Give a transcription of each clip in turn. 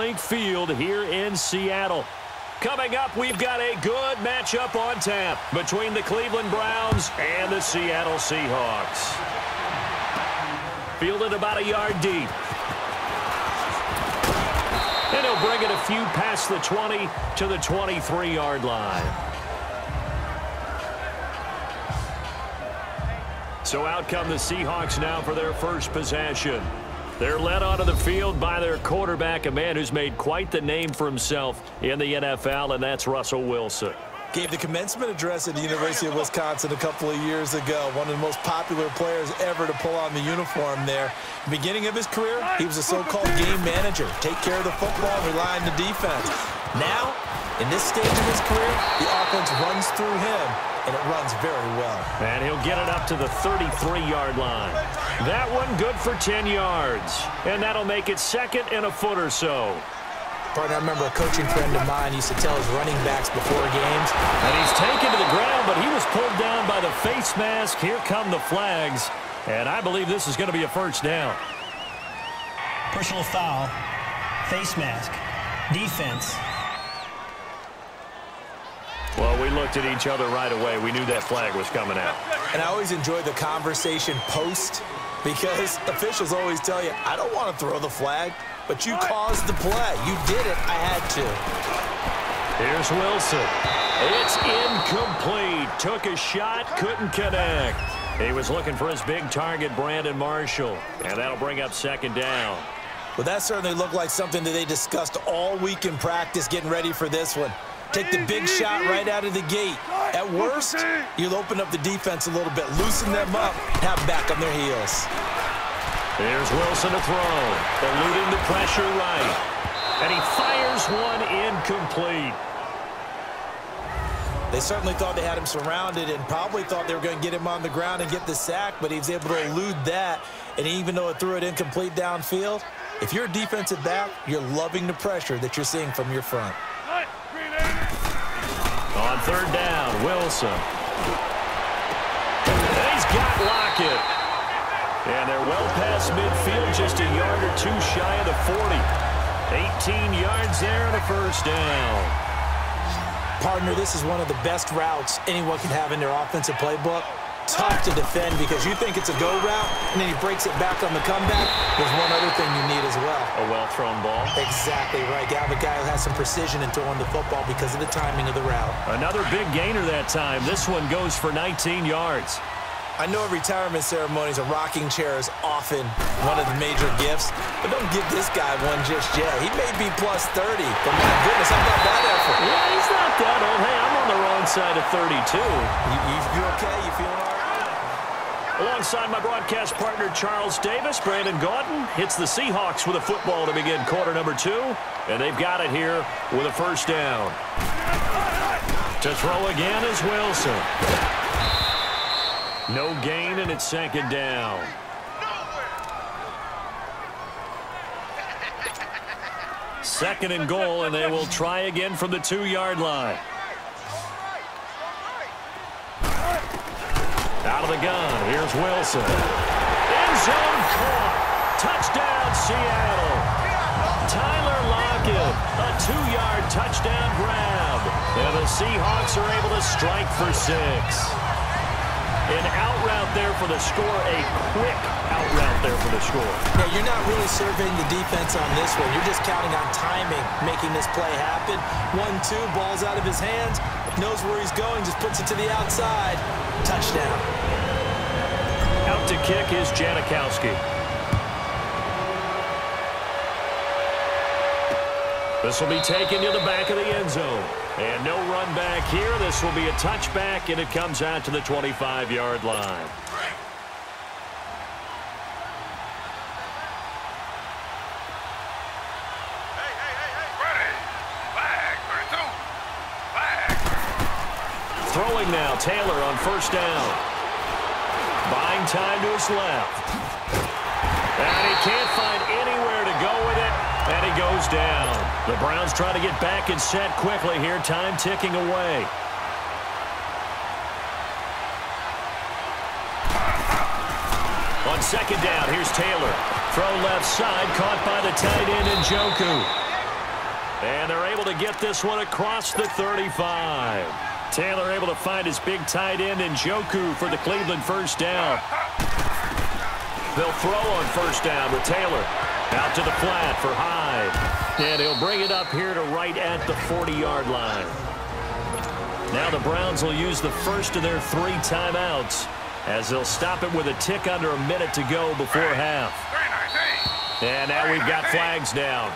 Field here in Seattle. Coming up, we've got a good matchup on tap between the Cleveland Browns and the Seattle Seahawks. Fielded about a yard deep. And he'll bring it a few past the 20 to the 23-yard line. So out come the Seahawks now for their first possession. They're led onto the field by their quarterback, a man who's made quite the name for himself in the NFL, and that's Russell Wilson. Gave the commencement address at the University of Wisconsin a couple of years ago. One of the most popular players ever to pull on the uniform there. The beginning of his career, he was a so-called game manager. Take care of the football and rely on the defense. Now, in this stage of his career, the offense runs through him, and it runs very well. And he'll get it up to the 33-yard line. That one good for 10 yards. And that'll make it second and a foot or so. Partner, I remember a coaching friend of mine used to tell his running backs before games. And he's taken to the ground, but he was pulled down by the face mask. Here come the flags. And I believe this is going to be a first down. Personal foul, face mask, defense. Well, we looked at each other right away. We knew that flag was coming out. And I always enjoy the conversation post because officials always tell you, I don't want to throw the flag, but you caused the play. You did it. I had to. Here's Wilson. It's incomplete. Took a shot, couldn't connect. He was looking for his big target, Brandon Marshall, and that'll bring up second down. Well, that certainly looked like something that they discussed all week in practice getting ready for this one. Take the big shot right out of the gate. At worst, you'll open up the defense a little bit, loosen them up, and have them back on their heels. Here's Wilson to throw, eluding the pressure right. And he fires one incomplete. They certainly thought they had him surrounded and probably thought they were going to get him on the ground and get the sack, but he was able to elude that. And even though it threw it incomplete downfield, if you're a defensive back, you're loving the pressure that you're seeing from your front. On third down, Wilson. And he's got Lockett. And they're well past midfield, just a yard or two shy of the 40. 18 yards there and a first down. Partner, this is one of the best routes anyone can have in their offensive playbook. Tough to defend because you think it's a go route, and then he breaks it back on the comeback. There's one other thing you need as well. A well-thrown ball. Exactly right. You have a guy who has some precision in throwing the football because of the timing of the route. Another big gainer that time. This one goes for 19 yards. I know at retirement ceremonies, a rocking chair is often one of the major gifts, but don't give this guy one just yet. He may be plus 30, but my goodness, how about that effort? Yeah, he's not that old. Hey, I'm on the wrong side of 32. You okay? You feeling all right? Alongside my broadcast partner, Charles Davis, Brandon Gaudin hits the Seahawks with a football to begin quarter number 2, and they've got it here with a first down. To throw again is Wilson. No gain, and it's second down. Second and goal, and they will try again from the 2-yard line. Out of the gun, here's Wilson. End zone caught. Touchdown, Seattle. Tyler Lockett, a 2-yard touchdown grab. And the Seahawks are able to strike for 6. An out route there for the score, a quick out route there for the score. Yeah, you're not really surveying the defense on this one. You're just counting on timing, making this play happen. 1-2, ball's out of his hands, knows where he's going, just puts it to the outside. Touchdown. Out to kick is Janikowski. This will be taken to the back of the end zone. And no run back here. This will be a touchback, and it comes out to the 25-yard line. Throwing now, Taylor on first down. Buying time to his left. And he can't find anywhere to go with it. And he goes down. The Browns try to get back and set quickly here. Time ticking away. On second down, here's Taylor. Throw left side, caught by the tight end Njoku. to get this one across the 35. Taylor able to find his big tight end in Njoku for the Cleveland first down. They'll throw on first down with Taylor. Out to the flat for Hyde. And he'll bring it up here to right at the 40-yard line. Now the Browns will use the first of their 3 timeouts as they'll stop it with a tick under a minute to go before half. And now we've got flags down.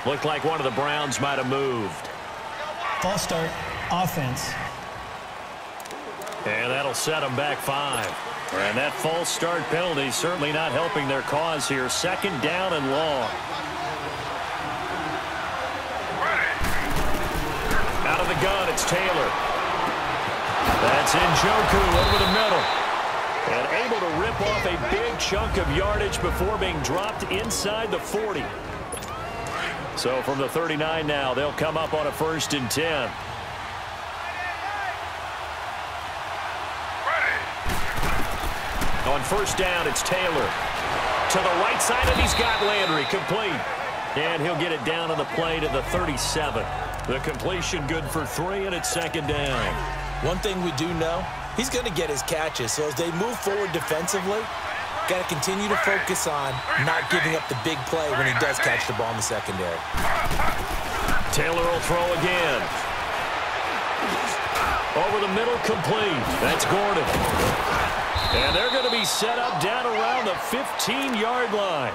Looked like one of the Browns might have moved. False start, offense. And that'll set them back 5. And that false start penalty certainly not helping their cause here. Second down and long. Out of the gun, it's Taylor. That's Njoku over the middle. And able to rip off a big chunk of yardage before being dropped inside the 40. So from the 39 now, they'll come up on a 1st and 10. On first down, it's Taylor. To the right side, and he's got Landry complete. And he'll get it down on the play to the 37. The completion good for 3, and it's second down. One thing we do know, he's going to get his catches. So as they move forward defensively, got to continue to focus on not giving up the big play when he does catch the ball in the secondary. Taylor will throw again. Over the middle, complete. That's Gordon. And they're going to be set up down around the 15-yard line.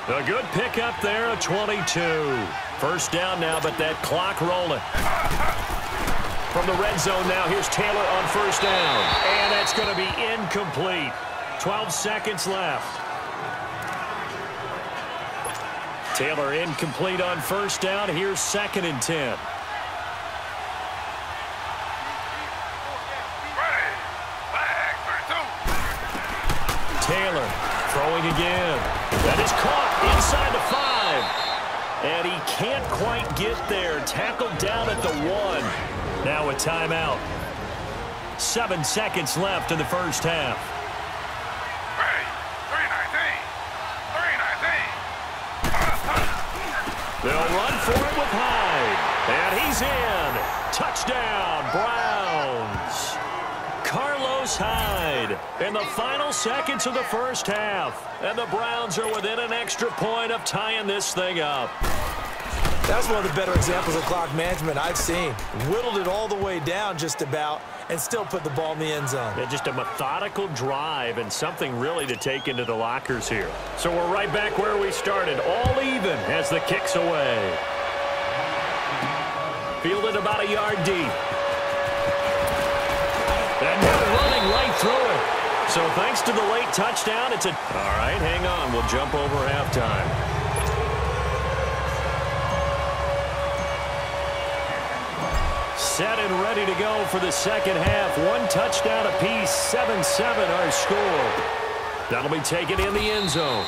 A good pickup there, a 22. First down now, but that clock rolling. From the red zone now, here's Taylor on first down. And that's going to be incomplete. 12 seconds left. Taylor incomplete on first down. Here's 2nd and 10. Taylor throwing again. That is caught inside the 5. And he can't quite get there. Tackled down at the 1. Now a timeout. 7 seconds left in the first half. They'll run for it with Hyde. And he's in. Touchdown, Browns. Carlos Hyde in the final seconds of the first half. And the Browns are within an extra point of tying this thing up. That's one of the better examples of clock management I've seen. Whittled it all the way down just about and still put the ball in the end zone. Yeah, just a methodical drive and something really to take into the lockers here. So we're right back where we started, all even as the kick's away. Fielded about a yard deep. And now running right through it. So thanks to the late touchdown, it's a... All right, hang on. We'll jump over halftime. Set and ready to go for the second half. 1 touchdown apiece, 7-7 our score. That'll be taken in the end zone.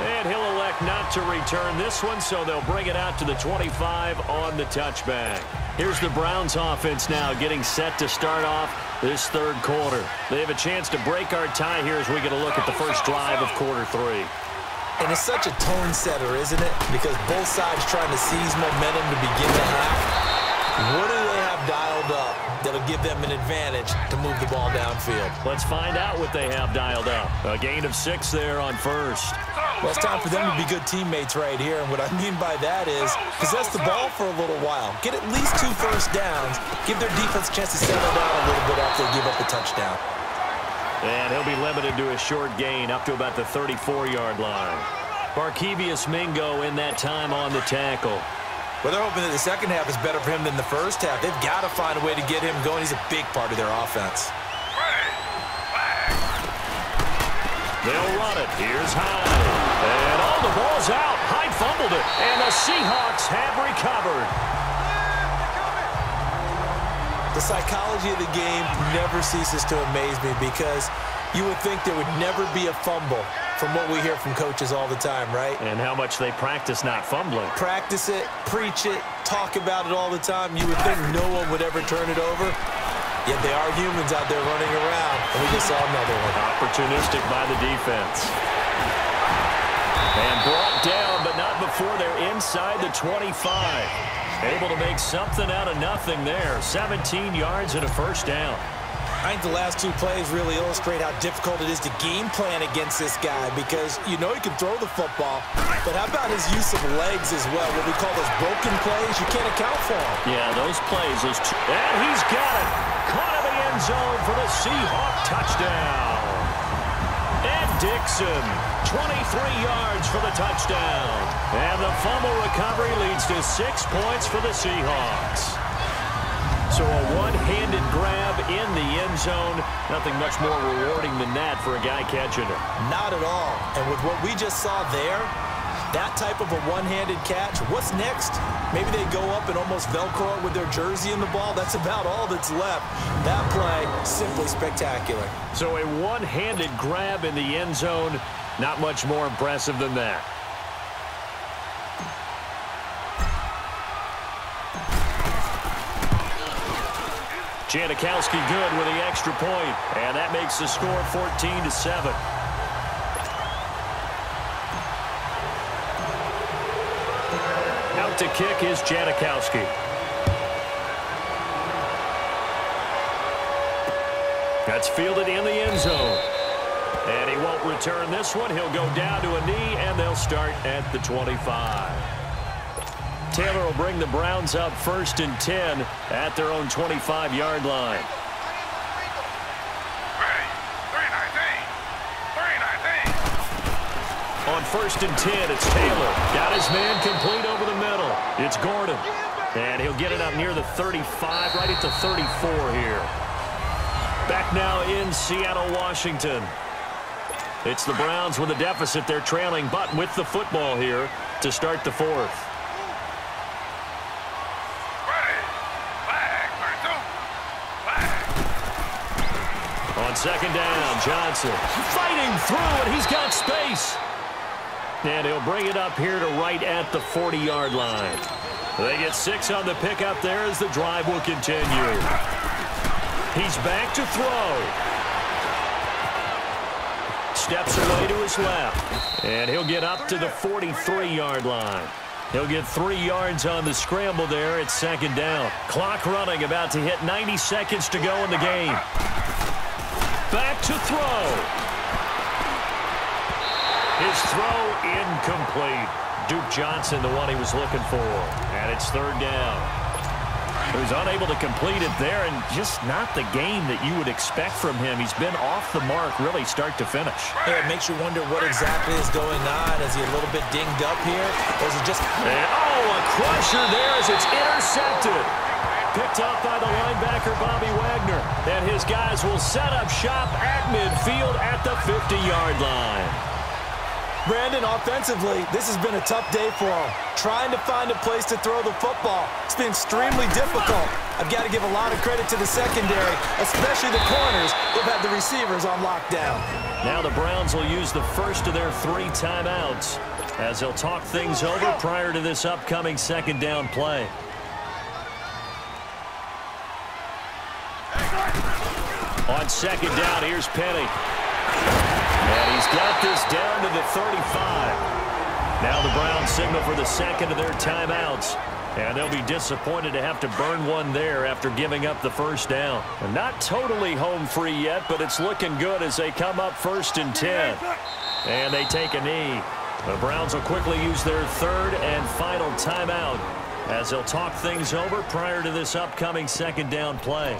And he'll elect not to return this one, so they'll bring it out to the 25 on the touchback. Here's the Browns offense now getting set to start off this third quarter. They have a chance to break our tie here as we get a look at the first drive of quarter 3. And it's such a tone setter, isn't it? Because both sides trying to seize momentum to begin the half. What do they have dialed up that'll give them an advantage to move the ball downfield? Let's find out what they have dialed up. A gain of 6 there on first. Well, it's time for them to be good teammates right here. And what I mean by that is possess the ball for a little while. Get at least 2 first downs. Give their defense a chance to settle down a little bit after they give up the touchdown. And he'll be limited to a short gain up to about the 34-yard line. Barkevious Mingo in that time on the tackle. Well, they're hoping that the second half is better for him than the first half. They've got to find a way to get him going. He's a big part of their offense. They'll run it. Here's Hyde. And the ball's out. Hyde fumbled it. And the Seahawks have recovered. The psychology of the game never ceases to amaze me because you would think there would never be a fumble from what we hear from coaches all the time, right? And how much they practice not fumbling. Practice it, preach it, talk about it all the time. You would think no one would ever turn it over. Yet they are humans out there running around, and we just saw another one. Opportunistic by the defense. And brought down, but not before they're inside the 25. Able to make something out of nothing there. 17 yards and a first down. I think the last two plays really illustrate how difficult it is to game plan against this guy because you know he can throw the football, but how about his use of legs as well? What we call those broken plays, you can't account for them. Yeah, those plays, and he's got it. Caught in the end zone for the Seahawk touchdown. And Dixon, 23 yards for the touchdown. And the fumble recovery leads to 6 points for the Seahawks. So a one-handed grab in the end zone. Nothing much more rewarding than that for a guy catching it. Not at all. And with what we just saw there, that type of a one-handed catch, what's next? Maybe they go up and almost Velcro with their jersey in the ball. That's about all that's left. That play, simply spectacular. So a one-handed grab in the end zone. Not much more impressive than that. Janikowski good with the extra point, and that makes the score 14-7. Out to kick is Janikowski. That's fielded in the end zone. And he won't return this one. He'll go down to a knee, and they'll start at the 25. Taylor will bring the Browns up 1st and 10 at their own 25-yard line. On 1st and 10, it's Taylor. Got his man complete over the middle. It's Gordon. And he'll get it up near the 35, right at the 34 here. Back now in Seattle, Washington. It's the Browns with a deficit. They're trailing, but with the football here to start the 4th. On 2nd down, Johnson fighting through, and he's got space. And he'll bring it up here to right at the 40-yard line. They get 6 on the pickup there as the drive will continue. He's back to throw. Steps away to his left. And he'll get up to the 43-yard line. He'll get 3 yards on the scramble there at 2nd down. Clock running, about to hit 90 seconds to go in the game. Back to throw. His throw incomplete. Duke Johnson, the one he was looking for. And it's 3rd down. He was unable to complete it there, and just not the game that you would expect from him. He's been off the mark really start to finish. Yeah, it makes you wonder what exactly is going on. Is he a little bit dinged up here? Or is it just... And, a crusher there as it's intercepted. Picked up by the linebacker, Bobby Wagner. And his guys will set up shop at midfield at the 50-yard line. Brandon, offensively, this has been a tough day for him. Trying to find a place to throw the football. It's been extremely difficult. I've got to give a lot of credit to the secondary, especially the corners. They've had the receivers on lockdown. Now the Browns will use the first of their 3 timeouts as they'll talk things over prior to this upcoming 2nd down play. On 2nd down, here's Penny. And he's got this down to the 35. Now the Browns signal for the 2nd of their timeouts. And they'll be disappointed to have to burn one there after giving up the 1st down. And not totally home free yet, but it's looking good as they come up 1st and 10. And they take a knee. The Browns will quickly use their 3rd and final timeout as they'll talk things over prior to this upcoming 2nd down play.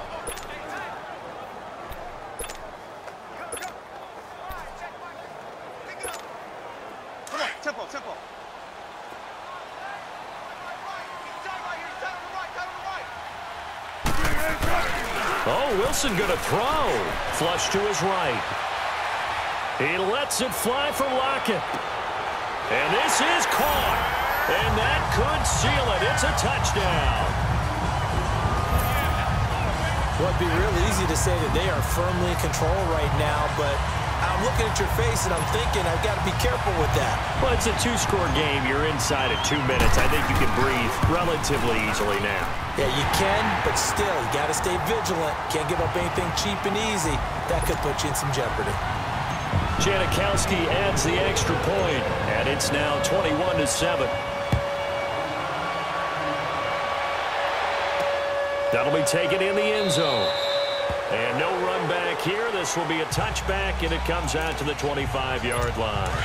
Oh, Wilson going to throw. Flush to his right. He lets it fly for Lockett. And this is caught. And that could seal it. It's a touchdown. Well, it'd be real easy to say that they are firmly in control right now, but I'm looking at your face and I'm thinking I've got to be careful with that. Well, it's a 2-score game. You're inside at 2 minutes. I think you can breathe relatively easily now. Yeah, you can, but still, you got to stay vigilant. Can't give up anything cheap and easy. That could put you in some jeopardy. Janikowski adds the extra point, and it's now 21-7. That'll be taken in the end zone. And no run back here. This will be a touchback, and it comes out to the 25-yard line.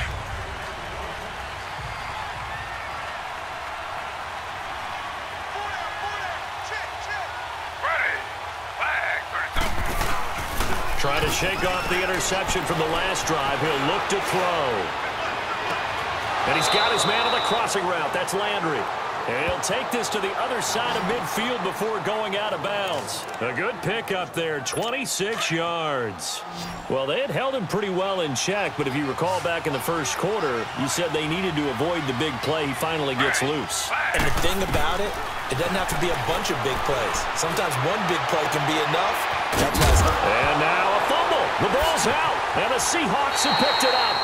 Trying to shake off the interception from the last drive. He'll look to throw. And he's got his man on the crossing route. That's Landry. And he'll take this to the other side of midfield before going out of bounds. A good pickup there, 26 yards. Well, they had held him pretty well in check, but if you recall back in the first quarter, you said they needed to avoid the big play. He finally gets loose. And the thing about it, it doesn't have to be a bunch of big plays. Sometimes one big play can be enough. That's why. And now a fumble. The ball's out, and the Seahawks have picked it up.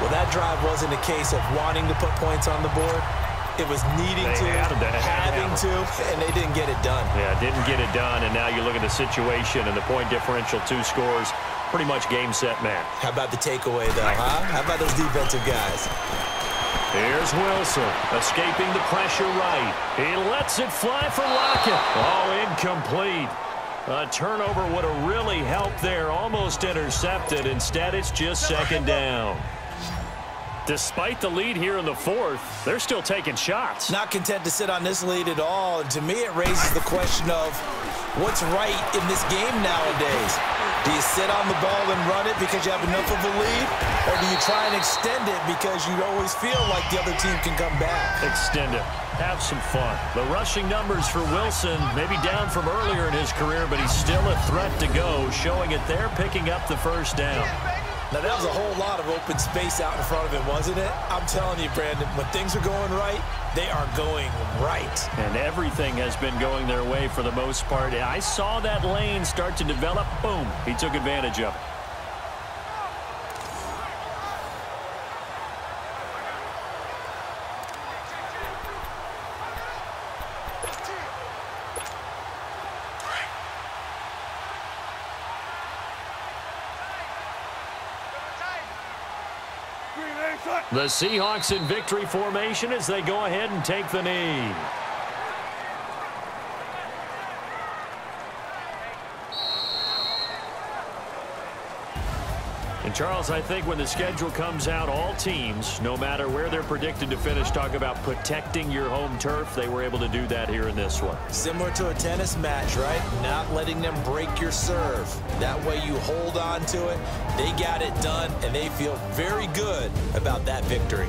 Well, that drive wasn't a case of wanting to put points on the board. It was needing to, having to, and they didn't get it done. Yeah, didn't get it done, and now you look at the situation and the point differential, 2 scores, pretty much game, set, match. How about the takeaway, though, huh? How about those defensive guys? Here's Wilson, escaping the pressure right. He lets it fly for Lockett. Oh, incomplete. A turnover would have really helped there, almost intercepted. Instead, it's just second down. Despite the lead here in the fourth, they're still taking shots. Not content to sit on this lead at all. And to me, it raises the question of what's right in this game nowadays. Do you sit on the ball and run it because you have enough of a lead? Or do you try and extend it because you always feel like the other team can come back? Extend it. Have some fun. The rushing numbers for Wilson may be down from earlier in his career, but he's still a threat to go, showing it there, picking up the first down. Now, that was a whole lot of open space out in front of him, wasn't it? I'm telling you, Brandon, when things are going right, they are going right. And everything has been going their way for the most part. I saw that lane start to develop. Boom. He took advantage of it. The Seahawks in victory formation as they go ahead and take the knee. And Charles, I think when the schedule comes out, all teams, no matter where they're predicted to finish, talk about protecting your home turf. They were able to do that here in this one. Similar to a tennis match, right? Not letting them break your serve. That way you hold on to it. They got it done, and they feel very good about that victory.